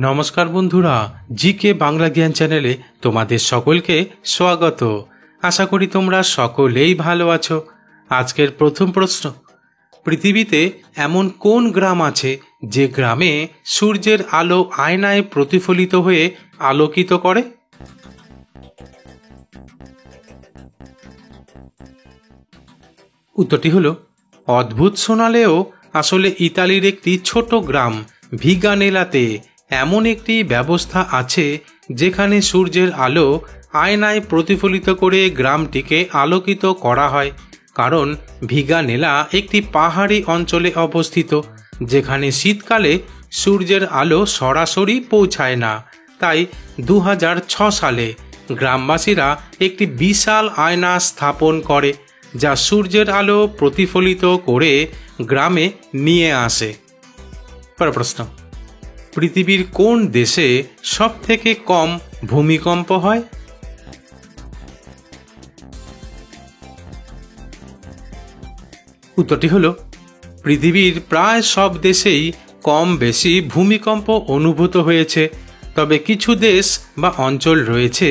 নমস্কার বন্ধুরা, জিকে বাংলা জ্ঞান চ্যানেলে তোমাদের সকলকে স্বাগত। আশা করি তোমরা সকলেই ভালো আছো। আজকের প্রথম প্রশ্ন, পৃথিবীতে এমন কোন গ্রাম আছে যে গ্রামে সূর্যের আলো আয়নায় প্রতিফলিত হয়ে আলোকিত করে? উত্তরটি হলো অদ্ভুত শোনালেও আসলে ইতালির একটি ছোট গ্রাম ভিগানেলাতে এমন একটি ব্যবস্থা আছে যেখানে সূর্যের আলো আয়নায় প্রতিফলিত করে গ্রামটিকে আলোকিত করা হয়। কারণ ভিগানেলা একটি পাহাড়ি অঞ্চলে অবস্থিত, যেখানে শীতকালে সূর্যের আলো সরাসরি পৌঁছায় না। তাই 2006 সালে গ্রামবাসীরা একটি বিশাল আয়না স্থাপন করে, যা সূর্যের আলো প্রতিফলিত করে গ্রামে নিয়ে আসে। প্রশ্ন, পৃথিবীর কোন দেশে সবথেকে কম ভূমিকম্প হয়? উত্তরটি হলো পৃথিবীর প্রায় সব দেশেই কম বেশি ভূমিকম্প অনুভূত হয়েছে, তবে কিছু দেশ বা অঞ্চল রয়েছে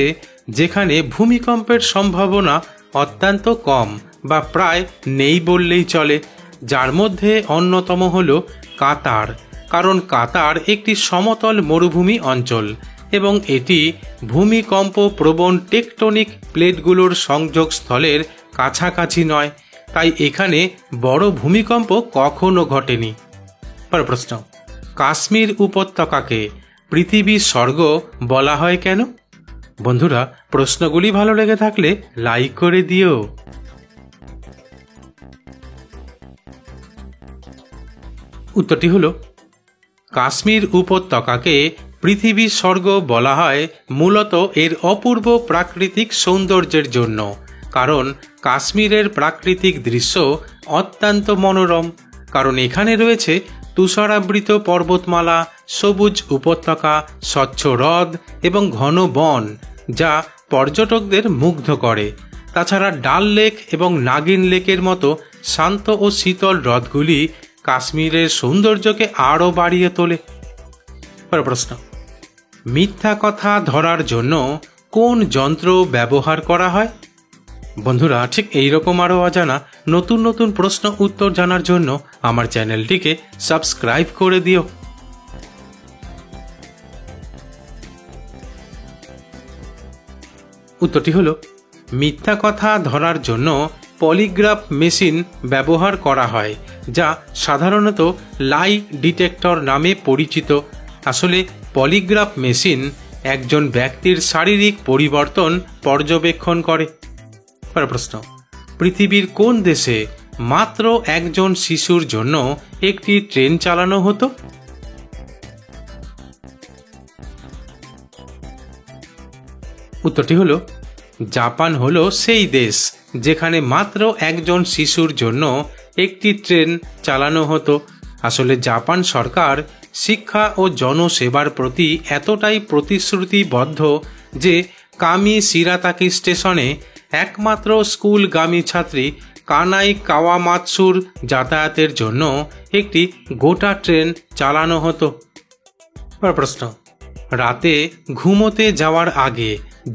যেখানে ভূমিকম্পের সম্ভাবনা অত্যন্ত কম বা প্রায় নেই বললেই চলে, যার মধ্যে অন্যতম হল কাতার। কারণ কাতার একটি সমতল মরুভূমি অঞ্চল এবং এটি ভূমিকম্প প্রবণ টেকটনিক প্লেটগুলোর সংযোগস্থলের কাছাকাছি নয়, তাই এখানে বড় ভূমিকম্প কখনো ঘটেনি। প্রশ্ন, কাশ্মীর উপত্যকাকে পৃথিবীর স্বর্গ বলা হয় কেন? বন্ধুরা, প্রশ্নগুলি ভালো লেগে থাকলে লাইক করে দিও। উত্তরটি হলো কাশ্মীর উপত্যকাকে পৃথিবীর স্বর্গ বলা হয় মূলত এর অপূর্ব প্রাকৃতিক সৌন্দর্যের জন্য। কারণ কাশ্মীরের প্রাকৃতিক দৃশ্য অত্যন্ত মনোরম, কারণ এখানে রয়েছে তুষারাবৃত পর্বতমালা, সবুজ উপত্যকা, স্বচ্ছ হ্রদ এবং ঘন বন, যা পর্যটকদের মুগ্ধ করে। তাছাড়া ডাল লেক এবং নাগিন লেকের মতো শান্ত ও শীতল হ্রদগুলি কাশ্মীরের সৌন্দর্যকে আরও বাড়িয়ে তোলে। প্রশ্ন, মিথ্যা কথা ধরার জন্য কোন যন্ত্র ব্যবহার করা হয়? বন্ধুরা, ঠিক এইরকম আরও অজানা নতুন নতুন প্রশ্ন উত্তর জানার জন্য আমার চ্যানেলটিকে সাবস্ক্রাইব করে দিও। উত্তরটি হলো মিথ্যা কথা ধরার জন্য পলিগ্রাফ মেশিন ব্যবহার করা হয়, যা সাধারণত লাই ডিটেক্টর নামে পরিচিত। আসলে পলিগ্রাফ মেশিন একজন ব্যক্তির শারীরিক পরিবর্তন পর্যবেক্ষণ করে। প্রশ্ন, পৃথিবীর কোন দেশে মাত্র একজন শিশুর জন্য একটি ট্রেন চালানো হতো? উত্তরটি হলো জাপান হলো সেই দেশ যেখানে মাত্র একজন শিশুর জন্য একটি ট্রেন চালানো হতো। আসলে জাপান সরকার শিক্ষা ও জনসেবার প্রতি এতটাই প্রতিশ্রুতিবদ্ধ যে কামি শিরাতাকি স্টেশনে একমাত্র স্কুলগামী ছাত্রী কানাই কাওয়ামাতসুর যাতায়াতের জন্য একটি গোটা ট্রেন চালানো হতো। প্রশ্ন, রাতে ঘুমোতে যাওয়ার আগে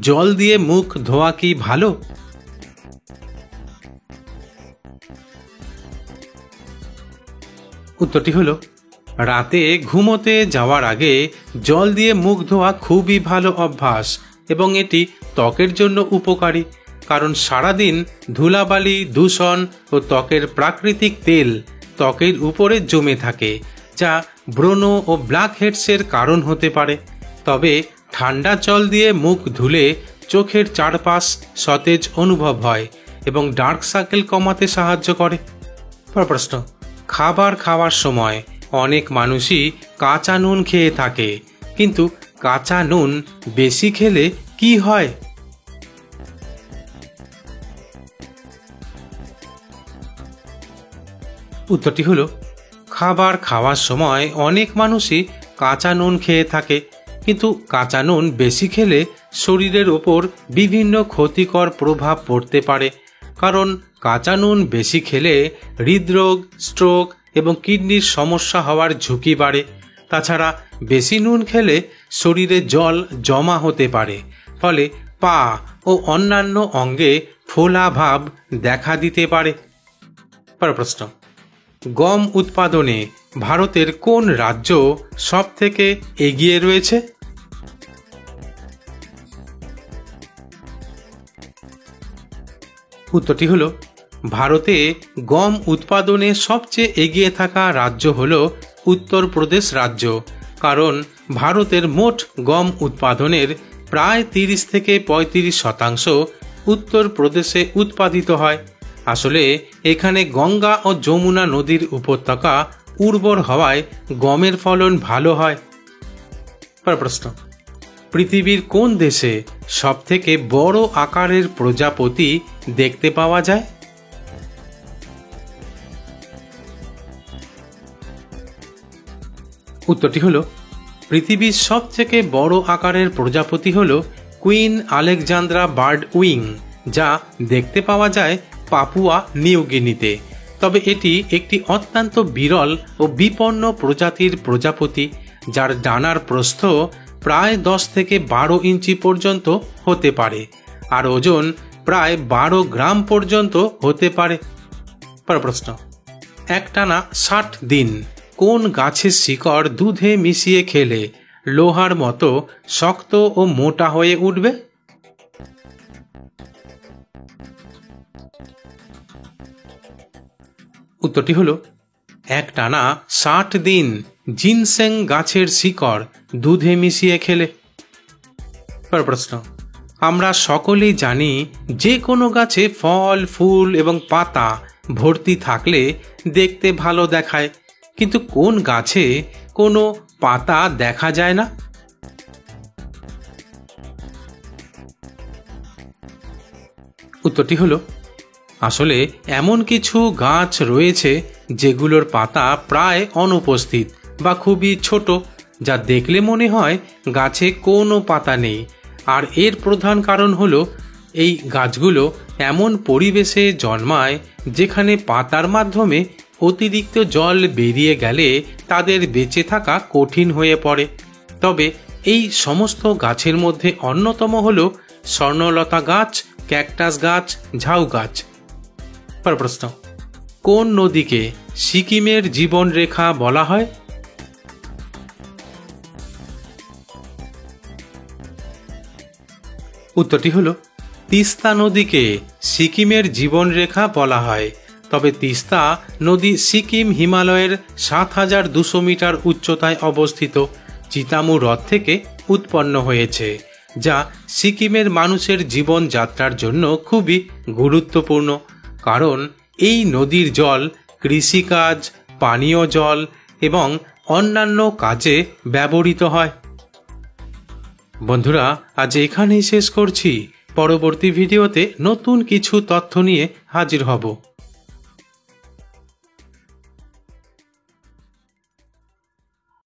জল দিয়ে মুখ ধোয়া কি ভালো? উত্তরটি হলো রাতে ঘুমোতে যাওয়ার আগে জল দিয়ে মুখ ধোয়া খুবই ভালো অভ্যাস এবং এটি ত্বকের জন্য উপকারী। কারণ সারাদিন ধুলাবালি, দূষণ ও ত্বকের প্রাকৃতিক তেল ত্বকের উপরে জমে থাকে, যা ব্রণ ও ব্ল্যাক হেডসের কারণ হতে পারে। তবে ঠান্ডা জল দিয়ে মুখ ধুলে চোখের চারপাশ সতেজ অনুভব হয় এবং ডার্ক সার্কেল কমাতে সাহায্য করে। প্রশ্ন, খাবার খাওয়ার সময় অনেক মানুষই কাঁচা নুন খেয়ে থাকে, কিন্তু কাঁচা নুন বেশি খেলে কি হয়? উত্তরটি হলো খাবার খাওয়ার সময় অনেক মানুষই কাঁচা নুন খেয়ে থাকে, কিন্তু কাঁচা নুন বেশি খেলে শরীরের ওপর বিভিন্ন ক্ষতিকর প্রভাব পড়তে পারে। কারণ কাঁচা নুন বেশি খেলে হৃদরোগ, স্ট্রোক এবং কিডনির সমস্যা হওয়ার ঝুঁকি বাড়ে। তাছাড়া বেশি নুন খেলে শরীরে জল জমা হতে পারে, ফলে পা ও অন্যান্য অঙ্গে ফোলা ভাব দেখা দিতে পারে। পরের প্রশ্ন, গম উৎপাদনে ভারতের কোন রাজ্য সবথেকে এগিয়ে রয়েছে? উত্তরটি হল ভারতে গম উৎপাদনে সবচেয়ে এগিয়ে থাকা রাজ্য হল উত্তরপ্রদেশ রাজ্য। কারণ ভারতের মোট গম উৎপাদনের প্রায় 30 থেকে 35% উত্তরপ্রদেশে উৎপাদিত হয়। আসলে এখানে গঙ্গা ও যমুনা নদীর উপত্যকা উর্বর হওয়ায় গমের ফলন ভালো হয়। প্রশ্ন, পৃথিবীর কোন দেশে সবথেকে বড় আকারের প্রজাপতি দেখতে পাওয়া যায়? উত্তরটি হল পৃথিবীর সবথেকে বড় আকারের প্রজাপতি হল কুইন আলেকজান্দ্রা বার্ড উইং, যা দেখতে পাওয়া যায় পাপুয়া নিউ গিনিতে। তবে এটি একটি অত্যন্ত বিরল ও বিপন্ন প্রজাতির প্রজাপতি, যার ডানার প্রস্থ প্রায় 10 থেকে 12 ইঞ্চি পর্যন্ত হতে পারে আর ওজন প্রায় 12 গ্রাম পর্যন্ত হতে পারে। পরের প্রশ্ন, একটানা 60 দিন কোন গাছের শিকড় দুধে মিশিয়ে খেলে লোহার মতো শক্ত ও মোটা হয়ে উঠবে? উত্তরটি হল একটানা 60 দিন জিনসেং গাছের শিকড় দুধে মিশিয়ে খেলে। প্রশ্ন, আমরা সকলেই জানি যে কোনো গাছে ফল, ফুল এবং পাতা ভর্তি থাকলে দেখতে ভালো দেখায়, কিন্তু কোন গাছে কোনো পাতা দেখা যায় না? উত্তরটি হল আসলে এমন কিছু গাছ রয়েছে যেগুলোর পাতা প্রায় অনুপস্থিত বা খুবই ছোট, যা দেখলে মনে হয় গাছে কোনো পাতা নেই। আর এর প্রধান কারণ হলো এই গাছগুলো এমন পরিবেশে জন্মায় যেখানে পাতার মাধ্যমে অতিরিক্ত জল বেরিয়ে গেলে তাদের বেঁচে থাকা কঠিন হয়ে পড়ে। তবে এই সমস্ত গাছের মধ্যে অন্যতম হলো স্বর্ণলতা গাছ, ক্যাকটাস গাছ, ঝাউ গাছ। প্রশ্ন, কোন নদীকে সিকিমের জীবন রেখা বলা হয়? উত্তরটি হলো তিস্তা নদীকে সিকিমের জীবন রেখা বলা হয়। তবে তিস্তা নদী সিকিম হিমালয়ের 7200 মিটার উচ্চতায় অবস্থিত চিতামু হ্রদ থেকে উৎপন্ন হয়েছে, যা সিকিমের মানুষের জীবনযাত্রার জন্য খুবই গুরুত্বপূর্ণ। কারণ এই নদীর জল কৃষিকাজ, পানীয় জল এবং অন্যান্য কাজে ব্যবহৃত হয়। বন্ধুরা, আজ এখানেই শেষ করছি। পরবর্তী ভিডিওতে নতুন কিছু তথ্য নিয়ে হাজির হব।